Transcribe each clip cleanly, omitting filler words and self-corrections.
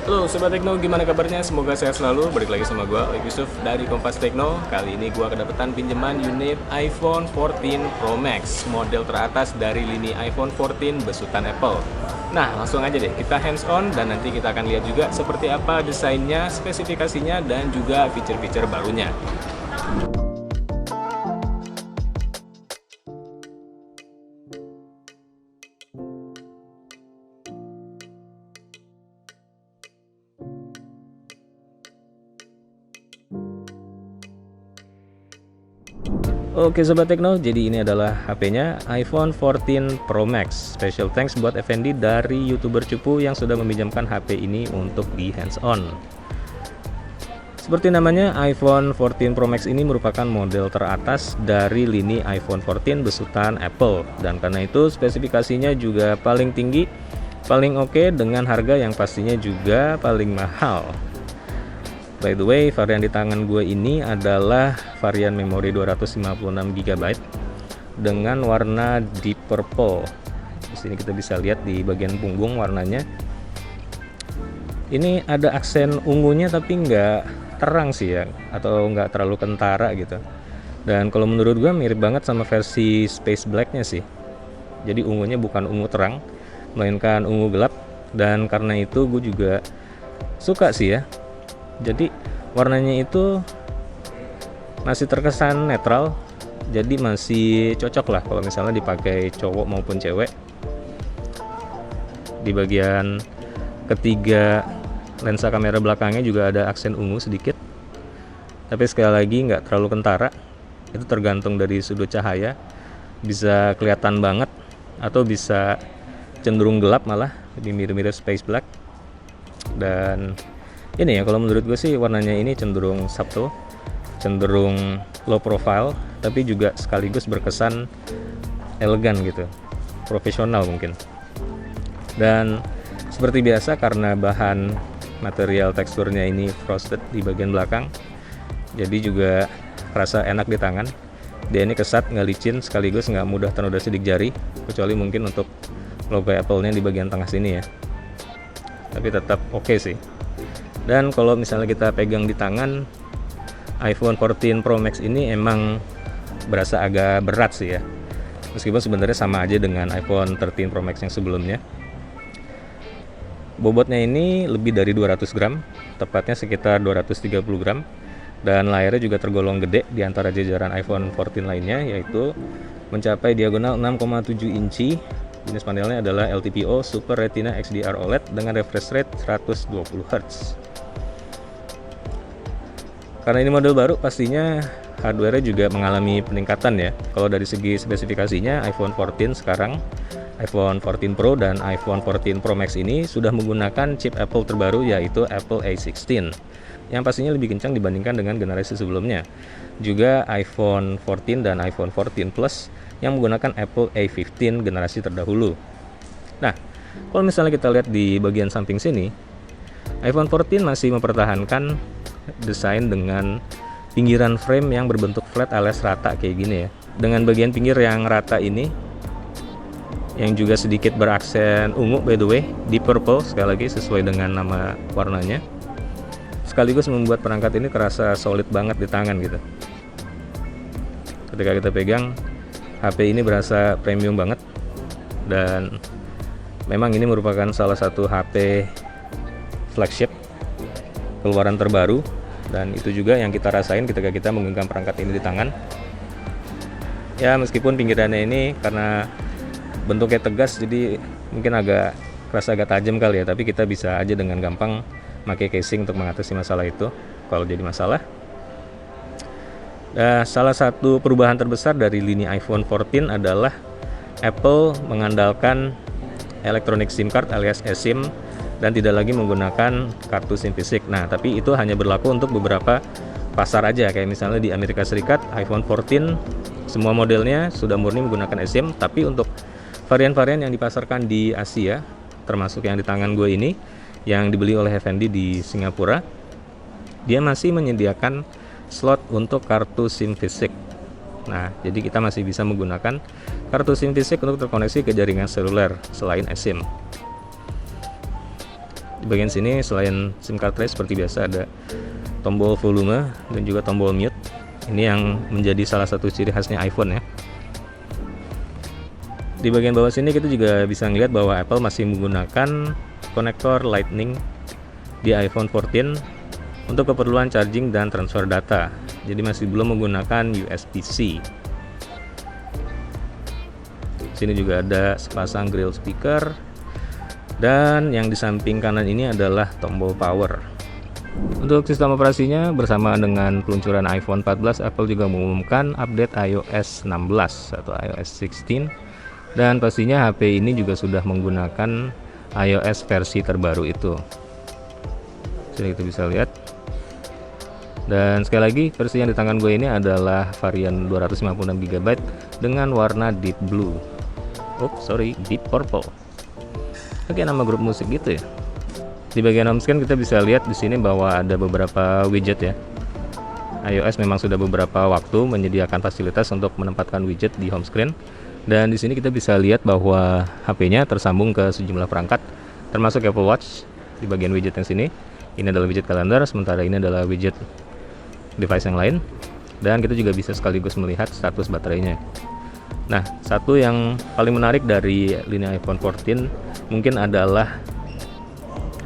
Halo Sobat Tekno, gimana kabarnya? Semoga sehat selalu. Balik lagi sama gue, Yusuf dari Kompas Tekno. Kali ini gue kedapetan pinjaman unit iPhone 14 Pro Max, model teratas dari lini iPhone 14 besutan Apple. Nah, langsung aja deh, kita hands on dan nanti kita akan lihat juga seperti apa desainnya, spesifikasinya, dan juga fitur-fitur barunya. Oke Sobat Tekno, jadi ini adalah HP-nya iPhone 14 Pro Max. Special thanks buat Effendi dari YouTuber Cupu yang sudah meminjamkan HP ini untuk di hands on. Seperti namanya, iPhone 14 Pro Max ini merupakan model teratas dari lini iPhone 14 besutan Apple. Dan karena itu spesifikasinya juga paling tinggi, paling oke, dengan harga yang pastinya juga paling mahal. By the way, varian di tangan gue ini adalah varian memori 256 GB dengan warna deep purple. Di sini kita bisa lihat di bagian punggung warnanya. Ini ada aksen ungunya tapi nggak terang sih ya, atau nggak terlalu kentara gitu. Dan kalau menurut gue mirip banget sama versi Space Black-nya sih. Jadi ungunya bukan ungu terang, melainkan ungu gelap. Dan karena itu gue juga suka sih ya. Jadi warnanya itu masih terkesan netral, jadi masih cocok lah kalau misalnya dipakai cowok maupun cewek. Di bagian ketiga lensa kamera belakangnya juga ada aksen ungu sedikit, tapi sekali lagi nggak terlalu kentara. Itu tergantung dari sudut cahaya, bisa kelihatan banget atau bisa cenderung gelap, malah lebih mirip-mirip Space Black. Dan ini ya, kalau menurut gue sih warnanya ini cenderung subtle, cenderung low profile, tapi juga sekaligus berkesan elegan gitu, profesional mungkin. Dan seperti biasa, karena bahan material teksturnya ini frosted di bagian belakang, jadi juga rasa enak di tangan. Dia ini kesat, nggak licin, sekaligus nggak mudah ternoda sidik jari, kecuali mungkin untuk logo Apple-nya di bagian tengah sini ya. Tapi tetap oke sih. Dan kalau misalnya kita pegang di tangan, iPhone 14 Pro Max ini emang berasa agak berat sih ya. Meskipun sebenarnya sama aja dengan iPhone 13 Pro Max yang sebelumnya. Bobotnya ini lebih dari 200 gram, tepatnya sekitar 230 gram. Dan layarnya juga tergolong gede di antara jajaran iPhone 14 lainnya, yaitu mencapai diagonal 6,7 inci. Jenis panelnya adalah LTPO Super Retina XDR OLED dengan refresh rate 120 Hz. Karena ini model baru, pastinya hardware-nya juga mengalami peningkatan ya. Kalau dari segi spesifikasinya, iPhone 14 sekarang, iPhone 14 Pro dan iPhone 14 Pro Max ini sudah menggunakan chip Apple terbaru, yaitu Apple A16, yang pastinya lebih kencang dibandingkan dengan generasi sebelumnya. Juga iPhone 14 dan iPhone 14 Plus yang menggunakan Apple A15 generasi terdahulu. Nah, kalau misalnya kita lihat di bagian samping sini, iPhone 14 masih mempertahankan desain dengan pinggiran frame yang berbentuk flat alias rata kayak gini ya. Dengan bagian pinggir yang rata ini, yang juga sedikit beraksen ungu, by the way, deep purple, sekali lagi sesuai dengan nama warnanya. Sekaligus membuat perangkat ini terasa solid banget di tangan gitu. Ketika kita pegang, HP ini berasa premium banget. Dan memang ini merupakan salah satu HP flagship keluaran terbaru, dan itu juga yang kita rasain ketika kita menggenggam perangkat ini di tangan. Ya, meskipun pinggirannya ini karena bentuknya tegas, jadi mungkin kerasa agak tajam kali ya, tapi kita bisa aja dengan gampang pakai casing untuk mengatasi masalah itu kalau jadi masalah. Salah satu perubahan terbesar dari lini iPhone 14 adalah Apple mengandalkan electronic SIM card alias eSIM dan tidak lagi menggunakan kartu SIM fisik. Nah, tapi itu hanya berlaku untuk beberapa pasar aja, kayak misalnya di Amerika Serikat, iPhone 14 semua modelnya sudah murni menggunakan eSIM, tapi untuk varian-varian yang dipasarkan di Asia, termasuk yang di tangan gue ini, yang dibeli oleh Effendi di Singapura, dia masih menyediakan slot untuk kartu SIM fisik. Nah, jadi kita masih bisa menggunakan kartu SIM fisik untuk terkoneksi ke jaringan seluler selain eSIM. Di bagian sini selain SIM card tray seperti biasa ada tombol volume dan juga tombol mute. Ini yang menjadi salah satu ciri khasnya iPhone ya. Di bagian bawah sini kita juga bisa melihat bahwa Apple masih menggunakan konektor Lightning di iPhone 14 untuk keperluan charging dan transfer data. Jadi masih belum menggunakan USB-C. Sini juga ada sepasang grill speaker, dan yang di samping kanan ini adalah tombol power. Untuk sistem operasinya, bersama dengan peluncuran iPhone 14, Apple juga mengumumkan update iOS 16 atau iOS 16, dan pastinya HP ini juga sudah menggunakan iOS versi terbaru itu. Sini kita bisa lihat. Dan sekali lagi, versi yang di tangan gue ini adalah varian 256GB dengan warna deep blue. Deep purple. Oke, nama grup musik gitu ya. Di bagian home screen kita bisa lihat di sini bahwa ada beberapa widget ya. iOS memang sudah beberapa waktu menyediakan fasilitas untuk menempatkan widget di home screen. Dan di sini kita bisa lihat bahwa HP-nya tersambung ke sejumlah perangkat, termasuk Apple Watch di bagian widget yang sini. Ini adalah widget kalender, sementara ini adalah widget device yang lain. Dan kita juga bisa sekaligus melihat status baterainya. Nah, satu yang paling menarik dari lini iPhone 14 mungkin adalah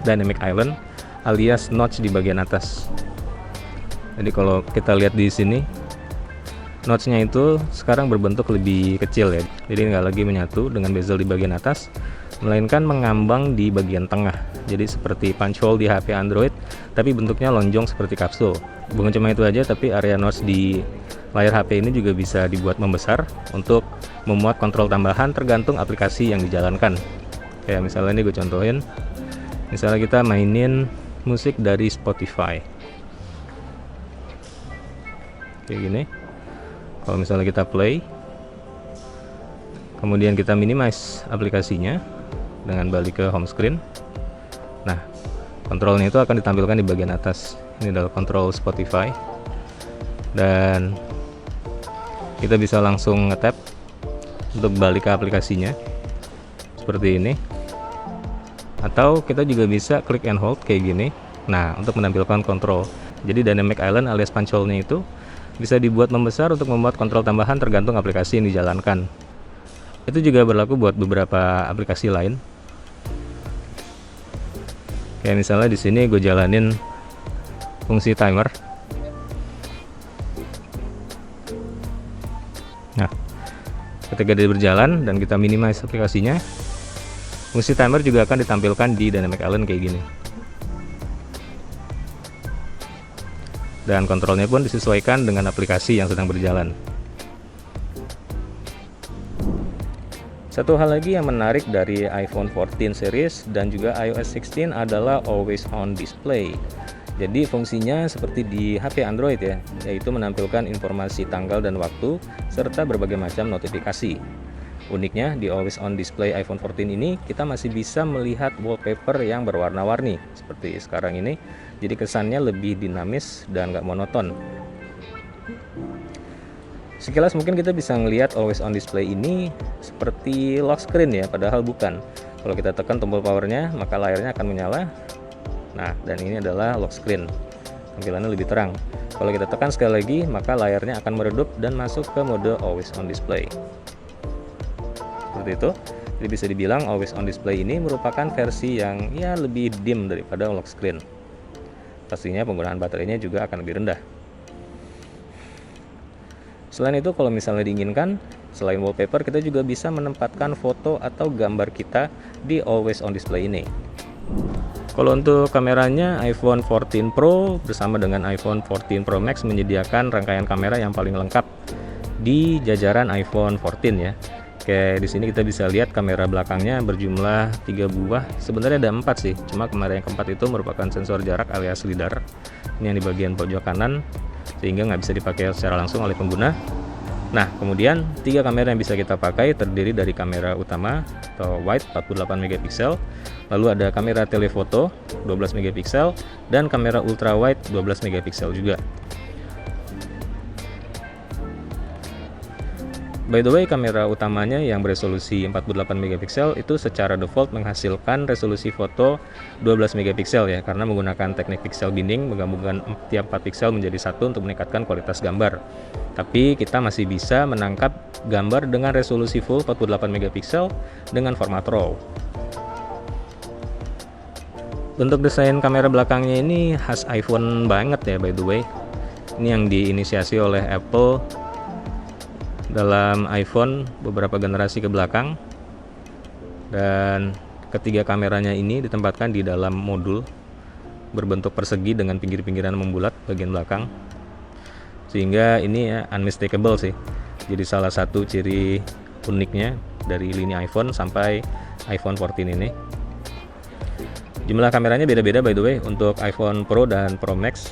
Dynamic Island alias notch di bagian atas. Jadi kalau kita lihat di sini, notch-nya itu sekarang berbentuk lebih kecil ya. Jadi nggak lagi menyatu dengan bezel di bagian atas, melainkan mengambang di bagian tengah. Jadi seperti punch hole di HP Android, tapi bentuknya lonjong seperti kapsul. Bukan cuma itu aja, tapi area notch di layar HP ini juga bisa dibuat membesar untuk memuat kontrol tambahan tergantung aplikasi yang dijalankan. Kayak misalnya ini gue contohin, misalnya kita mainin musik dari Spotify kayak gini. Kalau misalnya kita play, kemudian kita minimize aplikasinya dengan balik ke home screen. Nah, kontrolnya itu akan ditampilkan di bagian atas. Ini adalah kontrol Spotify, dan kita bisa langsung nge-tap untuk balik ke aplikasinya seperti ini, atau kita juga bisa klik and hold kayak gini. Nah, untuk menampilkan kontrol. Jadi Dynamic Island alias punch hole-nya itu bisa dibuat membesar untuk membuat kontrol tambahan tergantung aplikasi yang dijalankan. Itu juga berlaku buat beberapa aplikasi lain. Kayak misalnya di sini gue jalanin fungsi timer. Nah, ketika dia berjalan dan kita minimize aplikasinya, fungsi timer juga akan ditampilkan di Dynamic Island kayak gini. Dan kontrolnya pun disesuaikan dengan aplikasi yang sedang berjalan. Satu hal lagi yang menarik dari iPhone 14 series dan juga iOS 16 adalah Always On Display. Jadi fungsinya seperti di HP Android ya, yaitu menampilkan informasi tanggal dan waktu serta berbagai macam notifikasi. Uniknya di Always On Display iPhone 14 ini kita masih bisa melihat wallpaper yang berwarna-warni seperti sekarang ini. Jadi kesannya lebih dinamis dan nggak monoton. Sekilas mungkin kita bisa melihat Always On Display ini seperti lock screen ya, padahal bukan. Kalau kita tekan tombol powernya, maka layarnya akan menyala. Nah, dan ini adalah lock screen. Tampilannya lebih terang. Kalau kita tekan sekali lagi, maka layarnya akan meredup dan masuk ke mode Always On Display. Seperti itu. Jadi bisa dibilang Always On Display ini merupakan versi yang ya lebih dim daripada lock screen. Pastinya penggunaan baterainya juga akan lebih rendah. Selain itu, kalau misalnya diinginkan, selain wallpaper, kita juga bisa menempatkan foto atau gambar kita di Always On Display ini. Kalau untuk kameranya, iPhone 14 Pro bersama dengan iPhone 14 Pro Max menyediakan rangkaian kamera yang paling lengkap di jajaran iPhone 14 ya. Kayak di sini kita bisa lihat kamera belakangnya berjumlah 3 buah. Sebenarnya ada 4 sih, cuma kamera yang keempat itu merupakan sensor jarak alias LiDAR. Ini yang di bagian pojok kanan, sehingga nggak bisa dipakai secara langsung oleh pengguna. Nah, kemudian 3 kamera yang bisa kita pakai terdiri dari kamera utama atau wide 48 megapiksel, lalu ada kamera telefoto 12 megapiksel, dan kamera ultra wide 12 megapiksel juga. By the way, kamera utamanya yang beresolusi 48 megapiksel itu secara default menghasilkan resolusi foto 12 megapiksel ya, karena menggunakan teknik pixel binding, menggabungkan tiap 4 piksel menjadi satu untuk meningkatkan kualitas gambar. Tapi kita masih bisa menangkap gambar dengan resolusi full 48 megapiksel dengan format RAW. Bentuk desain kamera belakangnya ini khas iPhone banget ya, by the way. Ini yang diinisiasi oleh Apple dalam iPhone beberapa generasi ke belakang, dan ketiga kameranya ini ditempatkan di dalam modul berbentuk persegi dengan pinggir-pinggiran membulat bagian belakang, sehingga ini ya unmistakable sih. Jadi salah satu ciri uniknya dari lini iPhone sampai iPhone 14 ini. Jumlah kameranya beda-beda by the way. Untuk iPhone Pro dan Pro Max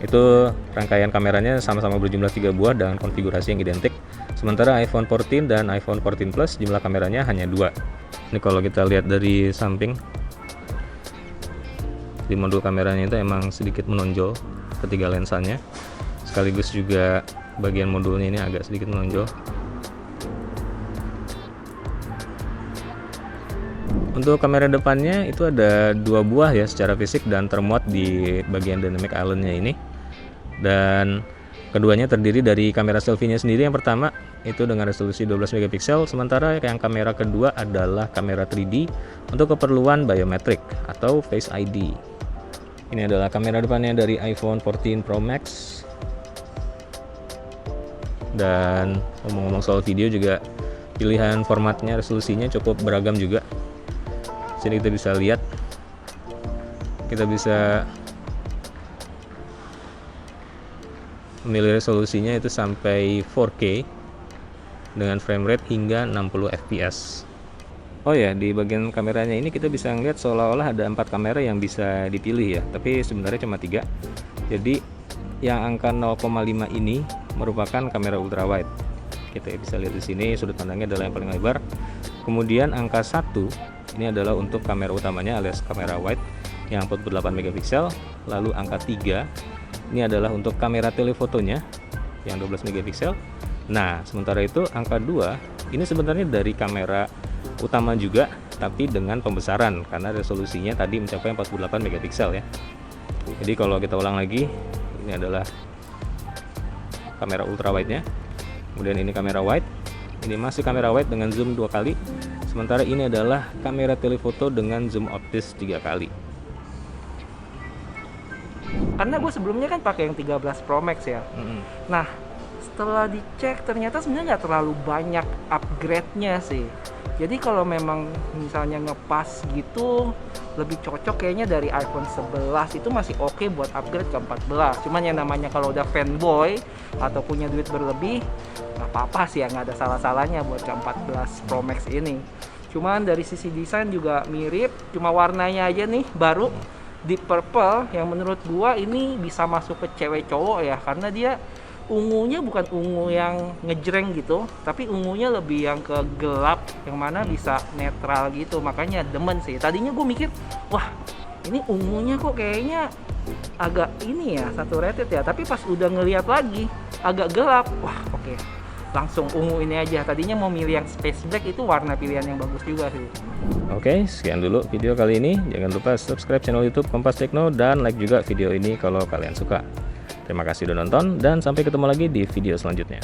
itu rangkaian kameranya sama-sama berjumlah 3 buah dengan konfigurasi yang identik. Sementara iPhone 14 dan iPhone 14 Plus jumlah kameranya hanya 2. Ini kalau kita lihat dari samping, di modul kameranya itu emang sedikit menonjol ketiga lensanya, sekaligus juga bagian modulnya ini agak sedikit menonjol. Untuk kamera depannya itu ada 2 buah ya secara fisik dan termuat di bagian dynamic island-nya ini. Dan keduanya terdiri dari kamera selfie-nya sendiri. Yang pertama itu dengan resolusi 12 megapiksel, sementara yang kamera kedua adalah kamera 3D untuk keperluan biometrik atau Face ID. Ini adalah kamera depannya dari iPhone 14 Pro Max. Dan ngomong-ngomong soal video juga, pilihan formatnya, resolusinya cukup beragam juga. Sini kita bisa lihat, kita bisa memilih resolusinya itu sampai 4K dengan frame rate hingga 60 fps. Oh ya, di bagian kameranya ini kita bisa ngeliat seolah-olah ada 4 kamera yang bisa dipilih ya, tapi sebenarnya cuma 3. Jadi yang angka 0,5 ini merupakan kamera ultra wide. Kita bisa lihat di sini sudut pandangnya adalah yang paling lebar. Kemudian angka 1 ini adalah untuk kamera utamanya alias kamera wide yang 48 megapiksel. Lalu angka 3 ini adalah untuk kamera telefotonya yang 12 megapiksel. Nah, sementara itu angka 2 ini sebenarnya dari kamera utama juga, tapi dengan pembesaran karena resolusinya tadi mencapai 48 megapiksel ya. Jadi kalau kita ulang lagi, ini adalah kamera ultra wide-nya. Kemudian ini kamera wide. Ini masih kamera wide dengan zoom 2 kali. Sementara ini adalah kamera telefoto dengan zoom optis 3 kali. Karena gue sebelumnya kan pakai yang 13 Pro Max ya. Nah, setelah dicek ternyata sebenarnya nggak terlalu banyak upgrade-nya sih. Jadi kalau memang misalnya ngepas gitu, lebih cocok kayaknya dari iPhone 11 itu masih oke buat upgrade ke 14. Cuman yang namanya kalau udah fanboy atau punya duit berlebih, nggak apa-apa sih ya, nggak ada salah-salahnya buat ke 14 Pro Max ini. Cuman dari sisi desain juga mirip, cuma warnanya aja nih baru Deep Purple yang menurut gua ini bisa masuk ke cewek cowok ya, karena dia ungunya bukan ungu yang ngejreng gitu, tapi ungunya lebih yang ke gelap, yang mana bisa netral gitu. Makanya demen sih. Tadinya gue mikir, wah ini ungunya kok kayaknya agak ini ya, satu rated ya. Tapi pas udah ngeliat lagi agak gelap, wah oke, langsung ungu ini aja. Tadinya mau milih yang space black, itu warna pilihan yang bagus juga sih. Oke, sekian dulu video kali ini. Jangan lupa subscribe channel YouTube Kompas Tekno dan like juga video ini kalau kalian suka. Terima kasih udah nonton dan sampai ketemu lagi di video selanjutnya.